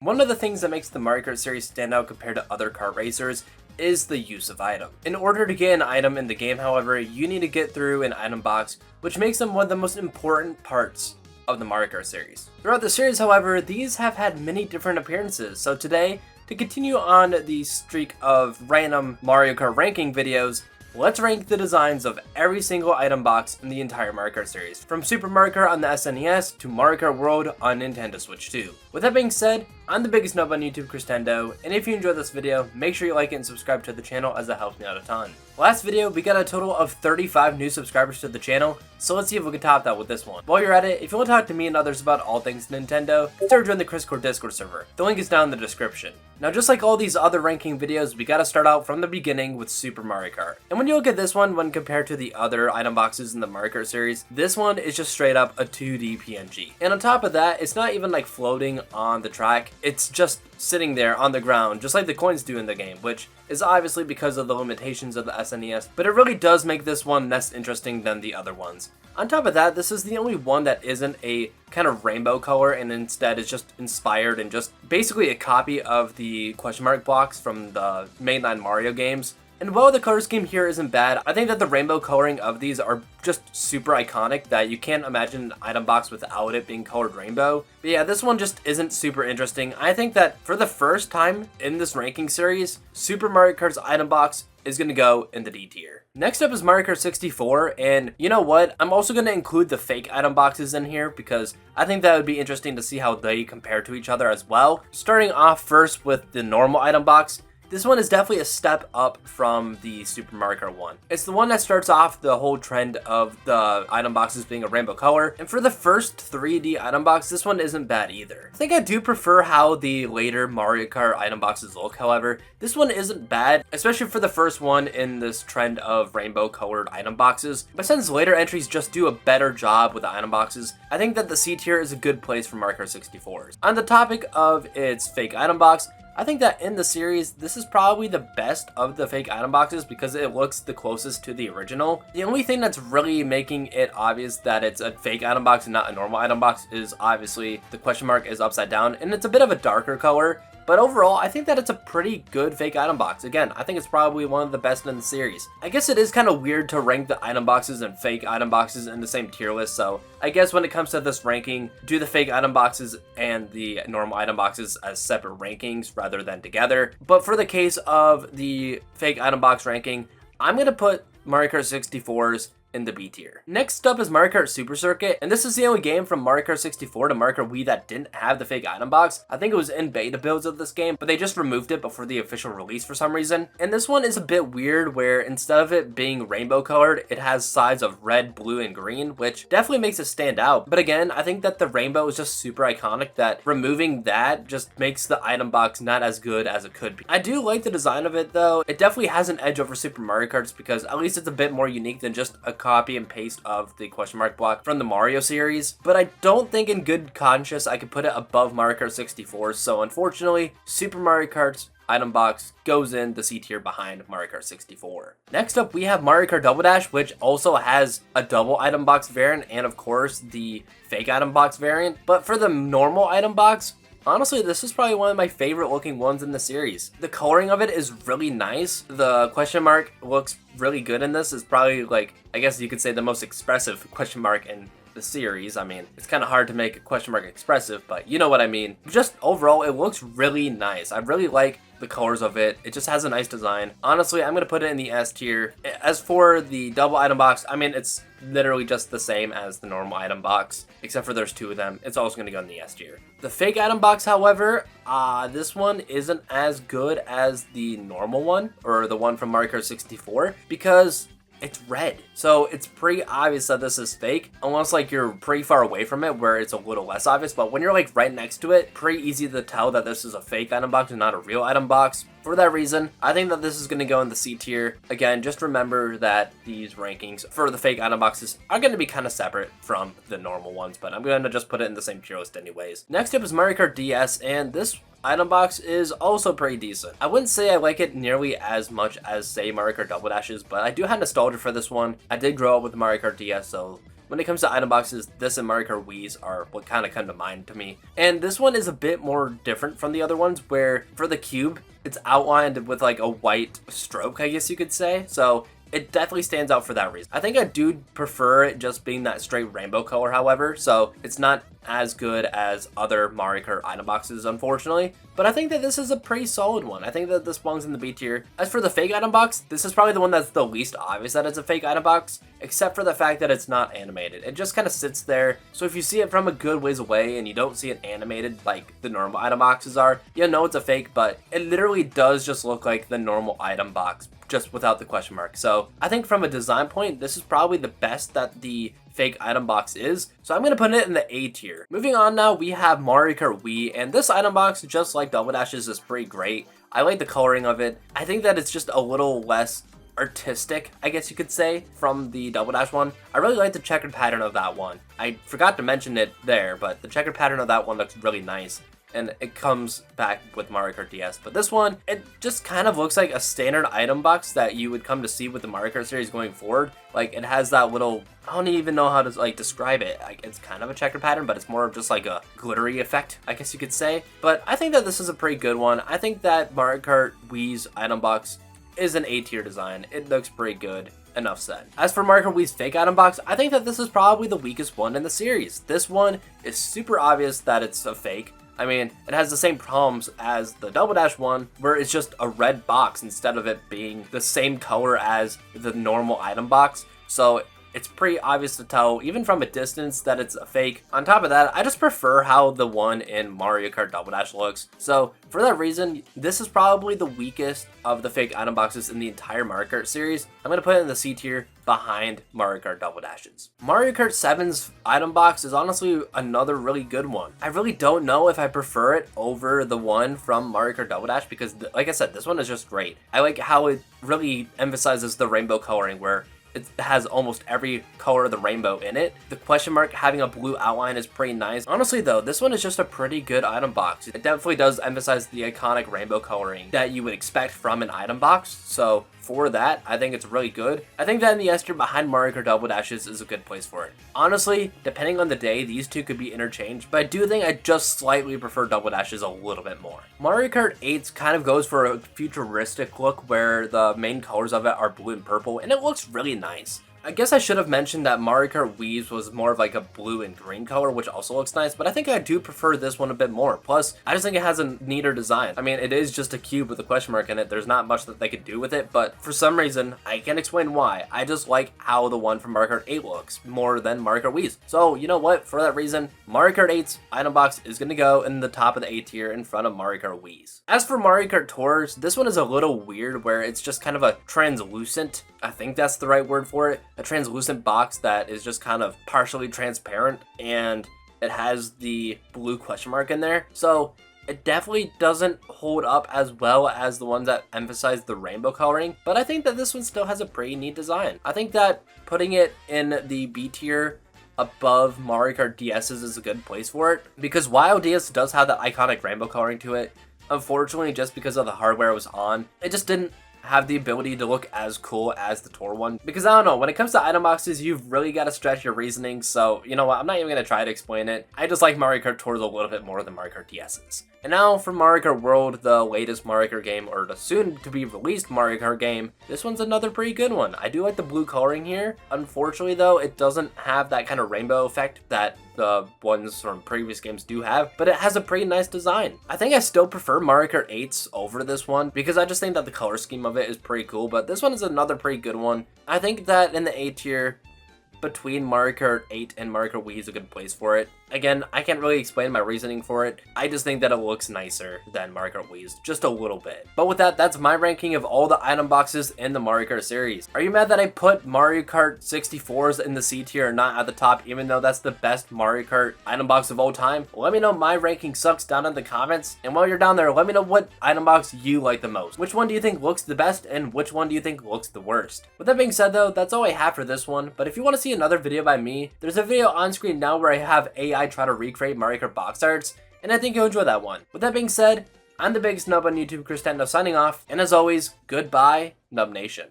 One of the things that makes the Mario Kart series stand out compared to other kart racers is the use of item. In order to get an item in the game, however, you need to get through an item box, which makes them one of the most important parts of the Mario Kart series. Throughout the series, however, these have had many different appearances, so today, to continue on the streak of random Mario Kart ranking videos, let's rank the designs of every single item box in the entire Mario Kart series, from Super Mario Kart on the SNES to Mario Kart World on Nintendo Switch 2. With that being said, I'm the biggest noob on YouTube, Christendo, and if you enjoyed this video, make sure you like it and subscribe to the channel as it helps me out a ton. Last video, we got a total of 35 new subscribers to the channel, so let's see if we can top that with this one. While you're at it, if you want to talk to me and others about all things Nintendo, consider joining the Discord server. The link is down in the description. Now, just like all these other ranking videos, we gotta start out from the beginning with Super Mario Kart. And when you look at this one, when compared to the other item boxes in the Mario Kart series, this one is just straight up a 2D PNG. And on top of that, it's not even like floating on the track, it's just sitting there on the ground, just like the coins do in the game, which is obviously because of the limitations of the SNES, but it really does make this one less interesting than the other ones. On top of that, this is the only one that isn't a kind of rainbow color and instead is just inspired and just basically a copy of the question mark blocks from the mainline Mario games. And while the color scheme here isn't bad, I think that the rainbow coloring of these are just super iconic that you can't imagine an item box without it being colored rainbow. But yeah, this one just isn't super interesting. I think that for the first time in this ranking series, Super Mario Kart's item box is going to go in the D tier. Next up is Mario Kart 64, and you know what? I'm also going to include the fake item boxes in here because I think that would be interesting to see how they compare to each other as well. Starting off first with the normal item box, this one is definitely a step up from the Super Mario Kart 1. It's the one that starts off the whole trend of the item boxes being a rainbow color, and for the first 3D item box, this one isn't bad either. I think I do prefer how the later Mario Kart item boxes look, however. This one isn't bad, especially for the first one in this trend of rainbow colored item boxes, but since later entries just do a better job with the item boxes, I think that the C tier is a good place for Mario Kart 64. On the topic of its fake item box, I think that in the series, this is probably the best of the fake item boxes because it looks the closest to the original. The only thing that's really making it obvious that it's a fake item box and not a normal item box is obviously the question mark is upside down and it's a bit of a darker color. But overall, I think that it's a pretty good fake item box. Again, I think it's probably one of the best in the series. I guess it is kind of weird to rank the item boxes and fake item boxes in the same tier list, so I guess when it comes to this ranking, do the fake item boxes and the normal item boxes as separate rankings rather than together. But for the case of the fake item box ranking, I'm going to put Mario Kart 64's in the B tier. Next up is Mario Kart Super Circuit, and this is the only game from Mario Kart 64 to Mario Kart Wii that didn't have the fake item box. I think it was in beta builds of this game, but they just removed it before the official release for some reason. And this one is a bit weird where instead of it being rainbow colored, it has sides of red, blue, and green, which definitely makes it stand out. But again, I think that the rainbow is just super iconic that removing that just makes the item box not as good as it could be. I do like the design of it though. It definitely has an edge over Super Mario Karts because at least it's a bit more unique than just a copy and paste of the question mark block from the Mario series, but I don't think in good conscience I could put it above Mario Kart 64, so unfortunately, Super Mario Kart's item box goes in the C tier behind Mario Kart 64. Next up, we have Mario Kart Double Dash, which also has a double item box variant and of course the fake item box variant, but for the normal item box, honestly, this is probably one of my favorite looking ones in the series. The coloring of it is really nice. The question mark looks really good in this. It's probably like, I guess you could say the most expressive question mark in the series. I mean, it's kind of hard to make a question mark expressive, but you know what I mean. Just overall, it looks really nice. I really like the colors of it. It just has a nice design. Honestly, I'm going to put it in the S tier. As for the double item box, I mean, it's literally just the same as the normal item box, except for there's two of them. It's also going to go in the S tier. The fake item box, however, this one isn't as good as the normal one, or the one from Mario Kart 64, because it's red. So it's pretty obvious that this is fake, unless like you're pretty far away from it where it's a little less obvious, but when you're like right next to it, pretty easy to tell that this is a fake item box and not a real item box. For that reason, I think that this is going to go in the C tier. Again, just remember that these rankings for the fake item boxes are going to be kind of separate from the normal ones, but I'm going to just put it in the same tier list anyways. Next up is Mario Kart DS, and this item box is also pretty decent. I wouldn't say I like it nearly as much as, say, Mario Kart Double Dashes, but I do have nostalgia for this one. I did grow up with Mario Kart DS, so when it comes to item boxes, this and Mario Kart Wii's are what kind of come to mind to me. And this one is a bit more different from the other ones, where for the cube, it's outlined with like a white stroke, I guess you could say. So it definitely stands out for that reason. I think I do prefer it just being that straight rainbow color, however, so it's not as good as other Mario Kart item boxes, unfortunately. But I think that this is a pretty solid one. I think that this belongs in the B tier. As for the fake item box, this is probably the one that's the least obvious that it's a fake item box, except for the fact that it's not animated. It just kind of sits there, so if you see it from a good ways away and you don't see it animated like the normal item boxes are, you'll know it's a fake, but it literally does just look like the normal item box, just without the question mark. So I think from a design point, this is probably the best that the fake item box is, so I'm going to put it in the A tier. Moving on now, we have Mario Kart Wii, and this item box, just like Double Dash's, is pretty great. I like the coloring of it. I think that it's just a little less artistic, I guess you could say, from the Double Dash one. I really like the checkered pattern of that one. I forgot to mention it there, but the checkered pattern of that one looks really nice, and it comes back with Mario Kart DS. But this one, it just kind of looks like a standard item box that you would come to see with the Mario Kart series going forward. Like, it has that little, I don't even know how to like describe it. Like, it's kind of a checkered pattern, but it's more of just like a glittery effect, I guess you could say. But I think that this is a pretty good one. I think that Mario Kart Wii's item box is an A tier design. It looks pretty good. Enough said. As for Mario Kart Wii's fake item box, I think that this is probably the weakest one in the series. This one is super obvious that it's a fake. I mean, it has the same problems as the Double Dash one, where it's just a red box instead of it being the same color as the normal item box. So it's pretty obvious to tell, even from a distance, that it's a fake. On top of that, I just prefer how the one in Mario Kart Double Dash looks. So for that reason, this is probably the weakest of the fake item boxes in the entire Mario Kart series. I'm going to put it in the C tier behind Mario Kart Double Dashes. Mario Kart 7's item box is honestly another really good one. I really don't know if I prefer it over the one from Mario Kart Double Dash because, like I said, this one is just great. I like how it really emphasizes the rainbow coloring, where it has almost every color of the rainbow in it. The question mark having a blue outline is pretty nice. Honestly though, this one is just a pretty good item box. It definitely does emphasize the iconic rainbow coloring that you would expect from an item box. So for that, I think it's really good. I think that in the S tier behind Mario Kart Double Dashes is a good place for it. Honestly, depending on the day, these two could be interchanged, but I do think I just slightly prefer Double Dashes a little bit more. Mario Kart 8 kind of goes for a futuristic look where the main colors of it are blue and purple, and it looks really nice. I guess I should have mentioned that Mario Kart Wii's was more of like a blue and green color, which also looks nice, but I think I do prefer this one a bit more. Plus, I just think it has a neater design. I mean, it is just a cube with a question mark in it. There's not much that they could do with it, but for some reason, I can't explain why. I just like how the one from Mario Kart 8 looks more than Mario Kart Wii's. So, you know what? For that reason, Mario Kart 8's item box is going to go in the top of the A tier in front of Mario Kart Wii's. As for Mario Kart Tours, this one is a little weird where it's just kind of a translucent, I think that's the right word for it, a translucent box that is just kind of partially transparent, and it has the blue question mark in there. So it definitely doesn't hold up as well as the ones that emphasize the rainbow coloring, but I think that this one still has a pretty neat design. I think that putting it in the B tier above Mario Kart DS's is a good place for it, because while DS does have that iconic rainbow coloring to it, unfortunately, just because of the hardware it was on, it just didn't have the ability to look as cool as the Tour one. Because I don't know, when it comes to item boxes, you've really got to stretch your reasoning, so you know what, I'm not even going to try to explain it. I just like Mario Kart Tours a little bit more than Mario Kart DS's. And now for Mario Kart World, the latest Mario Kart game, or the soon to be released Mario Kart game, this one's another pretty good one. I do like the blue coloring here. Unfortunately though, it doesn't have that kind of rainbow effect that the ones from previous games do have, but it has a pretty nice design. I think I still prefer Mario Kart 8's over this one because I just think that the color scheme of it is pretty cool, but this one is another pretty good one. I think that in the A tier, between Mario Kart 8 and Mario Kart Wii is a good place for it. Again, I can't really explain my reasoning for it. I just think that it looks nicer than Mario Kart Wii's, just a little bit. But with that, that's my ranking of all the item boxes in the Mario Kart series. Are you mad that I put Mario Kart 64's in the C tier and not at the top, even though that's the best Mario Kart item box of all time? Let me know my ranking sucks down in the comments. And while you're down there, let me know what item box you like the most. Which one do you think looks the best and which one do you think looks the worst? With that being said though, that's all I have for this one. But if you want to see another video by me, there's a video on screen now where I have AI try to recreate Mario Kart box arts, and I think you'll enjoy that one. With that being said, I'm the biggest nub on YouTube, Chris Tando, signing off, and as always, goodbye, Nub Nation.